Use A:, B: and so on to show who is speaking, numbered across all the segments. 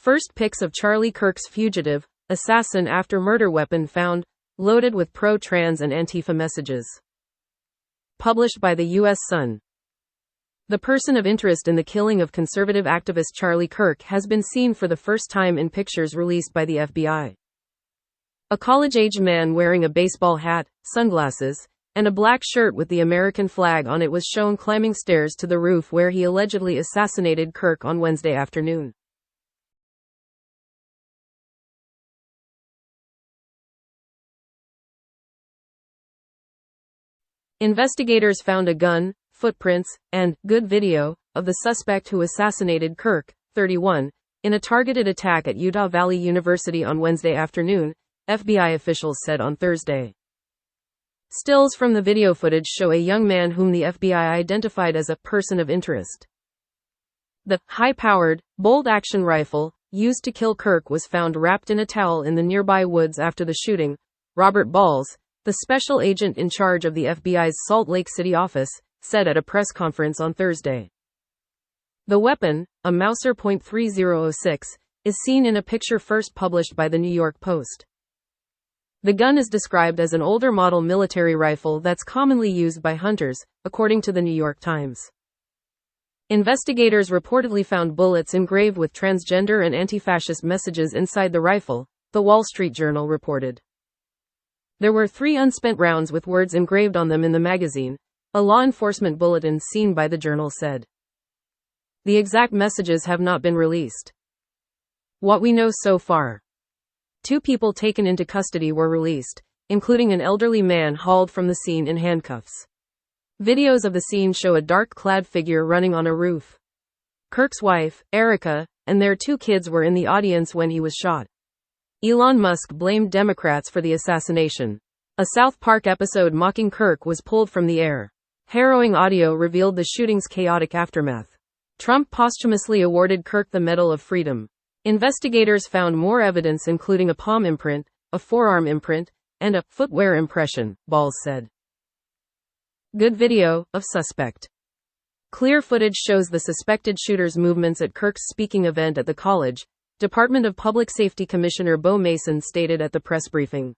A: First pics of Charlie Kirk's fugitive, assassin after murder weapon found, loaded with pro-trans and Antifa messages. Published by the U.S. Sun. The person of interest in the killing of conservative activist Charlie Kirk has been seen for the first time in pictures released by the FBI. A college-age man wearing a baseball hat, sunglasses, and a black shirt with the American flag on it was shown climbing stairs to the roof where he allegedly assassinated Kirk on Wednesday afternoon. Investigators found a gun, footprints, and good video of the suspect who assassinated Kirk, 31, in a targeted attack at Utah Valley University on Wednesday afternoon, FBI officials said on Thursday. Stills from the video footage show a young man whom the FBI identified as a person of interest. The high-powered, bolt-action rifle used to kill Kirk was found wrapped in a towel in the nearby woods after the shooting, Robert Balls, the special agent in charge of the FBI's Salt Lake City office, said at a press conference on Thursday. The weapon, a Mauser .3006, is seen in a picture first published by the New York Post. The gun is described as an older model military rifle that's commonly used by hunters, according to the New York Times. Investigators reportedly found bullets engraved with transgender and anti-fascist messages inside the rifle, the Wall Street Journal reported. There were 3 unspent rounds with words engraved on them in the magazine, a law enforcement bulletin seen by the Journal said. The exact messages have not been released. What we know so far. 2 people taken into custody were released, including an elderly man hauled from the scene in handcuffs. Videos of the scene show a dark-clad figure running on a roof. Kirk's wife, Erica, and their 2 kids were in the audience when he was shot. Elon Musk blamed Democrats for the assassination. A South Park episode mocking Kirk was pulled from the air. Harrowing audio revealed the shooting's chaotic aftermath. Trump posthumously awarded Kirk the Medal of Freedom. Investigators found more evidence including a palm imprint, a forearm imprint, and a footwear impression, Balls said. Good video of suspect. Clear footage shows the suspected shooter's movements at Kirk's speaking event at the college, Department of Public Safety Commissioner Bo Mason stated at the press briefing.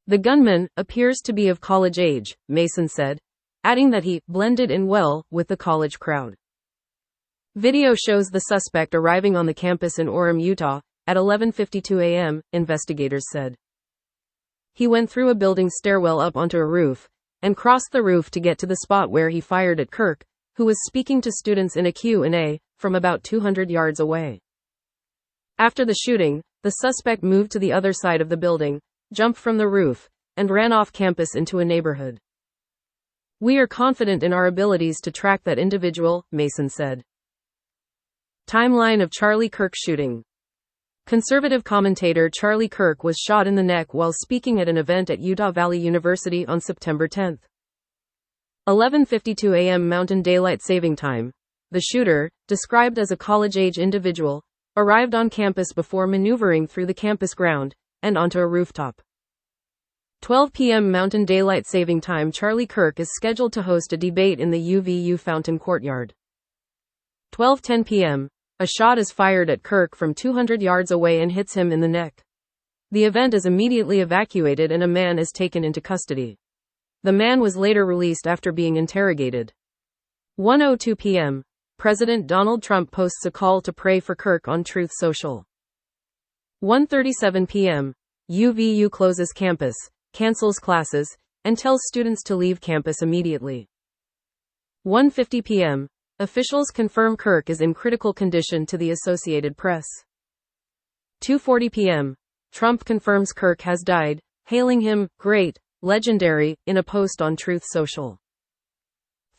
A: The gunman appears to be of college age, Mason said, adding that he blended in well with the college crowd. Video shows the suspect arriving on the campus in Orem, Utah, at 11:52 a.m., investigators said. He went through a building stairwell up onto a roof, and crossed the roof to get to the spot where he fired at Kirk, who was speaking to students in a Q&A, from about 200 yards away. After the shooting, the suspect moved to the other side of the building, jumped from the roof, and ran off campus into a neighborhood. We are confident in our abilities to track that individual, Mason said. Timeline of Charlie Kirk shooting. Conservative commentator Charlie Kirk was shot in the neck while speaking at an event at Utah Valley University on September 10. 11:52 a.m. Mountain Daylight Saving Time. The shooter, described as a college-age individual, arrived on campus before maneuvering through the campus ground and onto a rooftop. 12 p.m. Mountain Daylight Saving Time. Charlie Kirk is scheduled to host a debate in the UVU Fountain Courtyard. 12:10 p.m. A shot is fired at Kirk from 200 yards away and hits him in the neck. The event is immediately evacuated and a man is taken into custody. The man was later released after being interrogated. 1:02 p.m. President Donald Trump posts a call to pray for Kirk on Truth Social. 1:37 p.m. UVU closes campus, cancels classes, and tells students to leave campus immediately. 1:50 p.m. Officials confirm Kirk is in critical condition to the Associated Press. 2:40 p.m. Trump confirms Kirk has died, hailing him, great, legendary, in a post on Truth Social.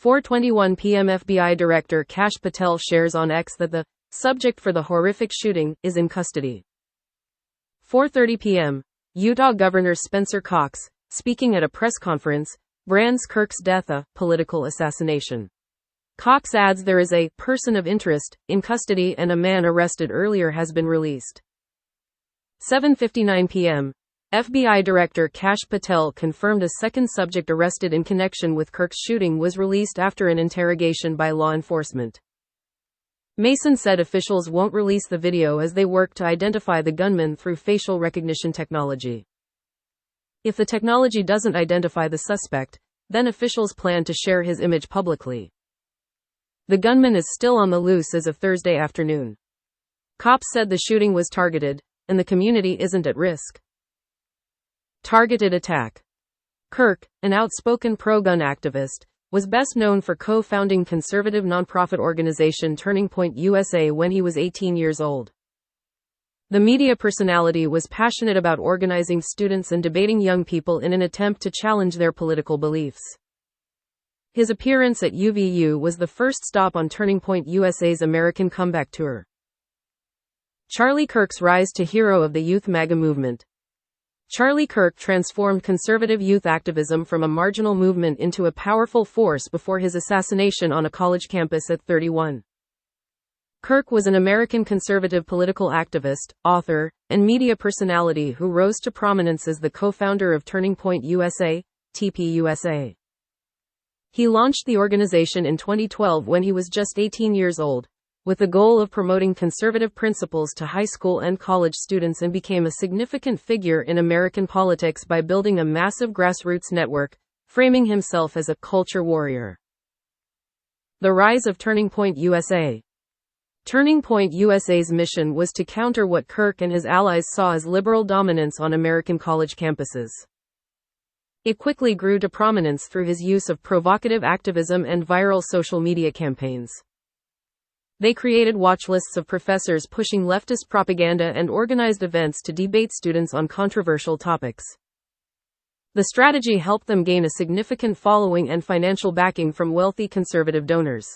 A: 4:21 p.m. FBI Director Kash Patel shares on X that the subject for the horrific shooting is in custody. 4:30 p.m. Utah Governor Spencer Cox, speaking at a press conference, brands Kirk's death a political assassination. Cox adds there is a person of interest in custody and a man arrested earlier has been released. 7:59 p.m. FBI Director Kash Patel confirmed a second subject arrested in connection with Kirk's shooting was released after an interrogation by law enforcement. Mason said officials won't release the video as they work to identify the gunman through facial recognition technology. If the technology doesn't identify the suspect, then officials plan to share his image publicly. The gunman is still on the loose as of Thursday afternoon. Cops said the shooting was targeted, and the community isn't at risk. Targeted attack. Kirk, an outspoken pro-gun activist, was best known for co-founding conservative nonprofit organization Turning Point USA when he was 18 years old. The media personality was passionate about organizing students and debating young people in an attempt to challenge their political beliefs. His appearance at UVU was the first stop on Turning Point USA's American Comeback Tour. Charlie Kirk's rise to hero of the youth MAGA movement. Charlie Kirk transformed conservative youth activism from a marginal movement into a powerful force before his assassination on a college campus at 31. Kirk was an American conservative political activist, author, and media personality who rose to prominence as the co-founder of Turning Point USA, TPUSA. He launched the organization in 2012 when he was just 18 years old, with the goal of promoting conservative principles to high school and college students, and became a significant figure in American politics by building a massive grassroots network, framing himself as a culture warrior. The rise of Turning Point USA. Turning Point USA's mission was to counter what Kirk and his allies saw as liberal dominance on American college campuses. It quickly grew to prominence through his use of provocative activism and viral social media campaigns. They created watch lists of professors pushing leftist propaganda and organized events to debate students on controversial topics. The strategy helped them gain a significant following and financial backing from wealthy conservative donors.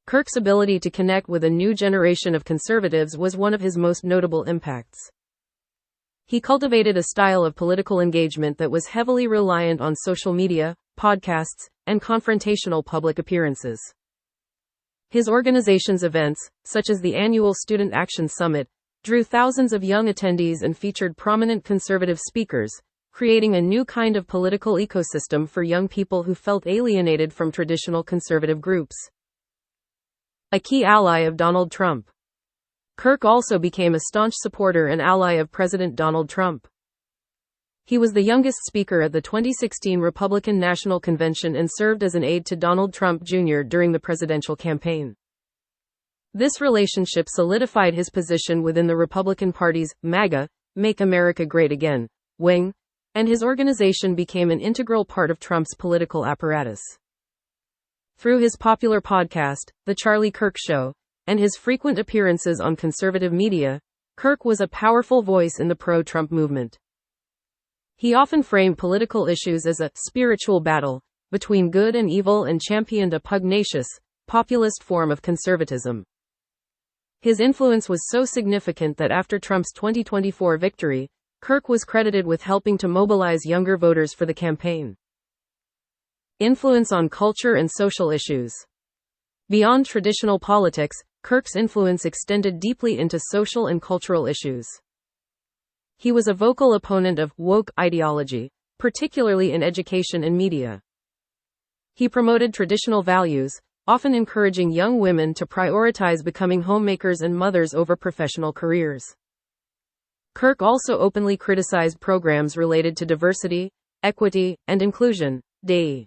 A: Kirk's ability to connect with a new generation of conservatives was one of his most notable impacts. He cultivated a style of political engagement that was heavily reliant on social media, podcasts, and confrontational public appearances. His organization's events, such as the annual Student Action Summit, drew thousands of young attendees and featured prominent conservative speakers, creating a new kind of political ecosystem for young people who felt alienated from traditional conservative groups. A key ally of Donald Trump. Kirk also became a staunch supporter and ally of President Donald Trump. He was the youngest speaker at the 2016 Republican National Convention and served as an aide to Donald Trump Jr. during the presidential campaign. This relationship solidified his position within the Republican Party's MAGA, Make America Great Again, wing, and his organization became an integral part of Trump's political apparatus. Through his popular podcast, The Charlie Kirk Show, and his frequent appearances on conservative media, Kirk was a powerful voice in the pro-Trump movement. He often framed political issues as a spiritual battle between good and evil and championed a pugnacious, populist form of conservatism. His influence was so significant that after Trump's 2024 victory, Kirk was credited with helping to mobilize younger voters for the campaign. Influence on culture and social issues. Beyond traditional politics, Kirk's influence extended deeply into social and cultural issues. He was a vocal opponent of woke ideology, particularly in education and media. He promoted traditional values, often encouraging young women to prioritize becoming homemakers and mothers over professional careers. Kirk also openly criticized programs related to diversity, equity, and inclusion, DEI.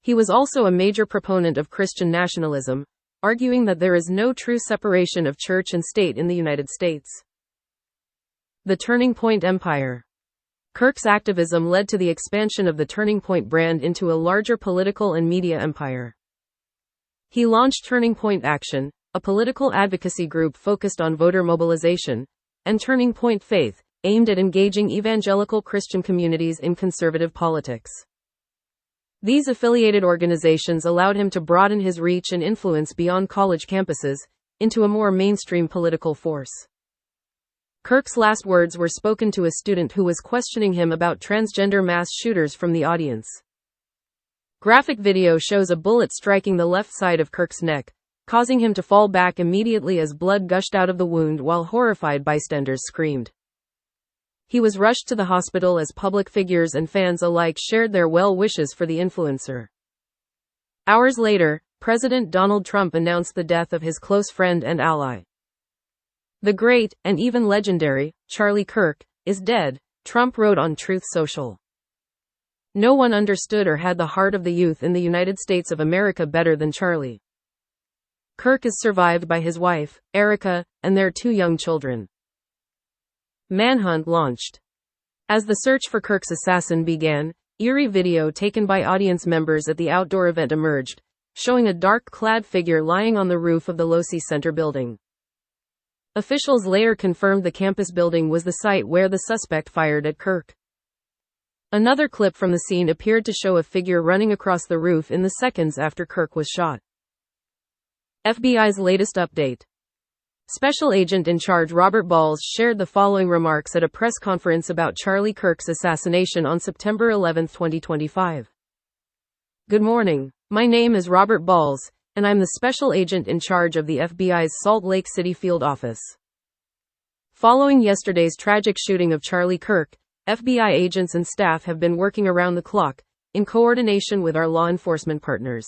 A: He was also a major proponent of Christian nationalism, arguing that there is no true separation of church and state in the United States. The Turning Point Empire. Kirk's activism led to the expansion of the Turning Point brand into a larger political and media empire. He launched Turning Point Action, a political advocacy group focused on voter mobilization, and Turning Point Faith, aimed at engaging evangelical Christian communities in conservative politics. These affiliated organizations allowed him to broaden his reach and influence beyond college campuses, into a more mainstream political force. Kirk's last words were spoken to a student who was questioning him about transgender mass shooters from the audience. Graphic video shows a bullet striking the left side of Kirk's neck, causing him to fall back immediately as blood gushed out of the wound while horrified bystanders screamed. He was rushed to the hospital as public figures and fans alike shared their well wishes for the influencer. Hours later, President Donald Trump announced the death of his close friend and ally. The great, and even legendary, Charlie Kirk, is dead, Trump wrote on Truth Social. No one understood or had the heart of the youth in the United States of America better than Charlie. Kirk is survived by his wife, Erica, and their 2 young children. Manhunt launched. As the search for Kirk's assassin began, eerie video taken by audience members at the outdoor event emerged, showing a dark-clad figure lying on the roof of the Losi Center building. Officials later confirmed the campus building was the site where the suspect fired at Kirk. Another clip from the scene appeared to show a figure running across the roof in the seconds after Kirk was shot. FBI's latest update. Special Agent in Charge Robert Balls shared the following remarks at a press conference about Charlie Kirk's assassination on September 11, 2025. Good morning. My name is Robert Balls, and I'm the Special Agent in charge of the FBI's Salt Lake City field office. Following yesterday's tragic shooting of Charlie Kirk, FBI agents and staff have been working around the clock, in coordination with our law enforcement partners.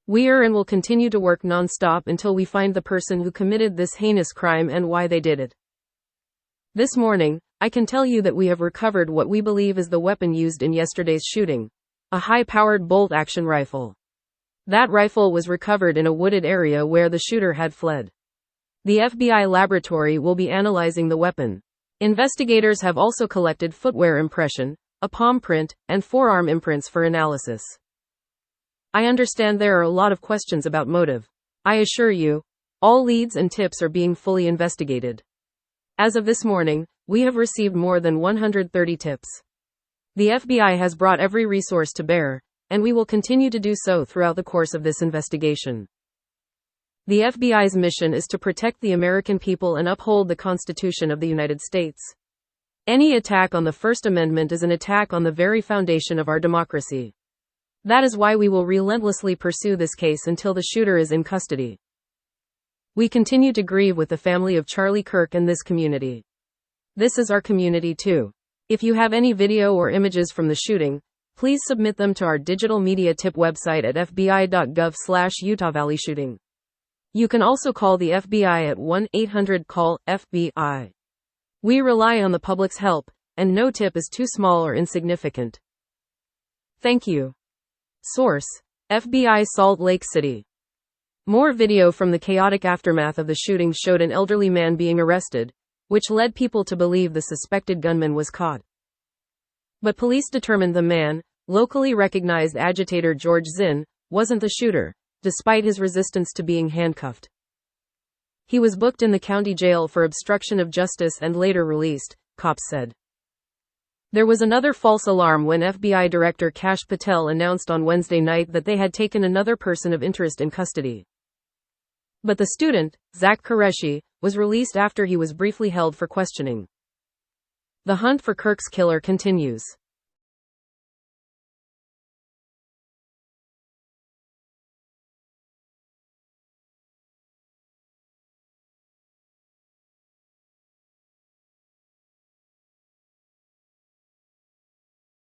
A: We are and will continue to work non-stop until we find the person who committed this heinous crime and why they did it. This morning, I can tell you that we have recovered what we believe is the weapon used in yesterday's shooting, a high-powered bolt-action rifle. That rifle was recovered in a wooded area where the shooter had fled. The FBI laboratory will be analyzing the weapon. Investigators have also collected footwear impression, a palm print, and forearm imprints for analysis. I understand there are a lot of questions about motive. I assure you, all leads and tips are being fully investigated. As of this morning, we have received more than 130 tips. The FBI has brought every resource to bear, and we will continue to do so throughout the course of this investigation. The FBI's mission is to protect the American people and uphold the Constitution of the United States. Any attack on the First Amendment is an attack on the very foundation of our democracy. That is why we will relentlessly pursue this case until the shooter is in custody. We continue to grieve with the family of Charlie Kirk and this community. This is our community too. If you have any video or images from the shooting, please submit them to our digital media tip website at fbi.gov/Utah Valley Shooting. You can also call the FBI at 1-800-CALL-FBI. We rely on the public's help, and no tip is too small or insignificant. Thank you. Source: FBI Salt Lake City. More video from the chaotic aftermath of the shooting showed an elderly man being arrested, which led people to believe the suspected gunman was caught. But police determined the man, locally recognized agitator George Zinn, wasn't the shooter, despite his resistance to being handcuffed. He was booked in the county jail for obstruction of justice and later released, cops said. There was another false alarm when FBI Director Kash Patel announced on Wednesday night that they had taken another person of interest in custody. But the student, Zach Qureshi, was released after he was briefly held for questioning. The hunt for Kirk's killer continues.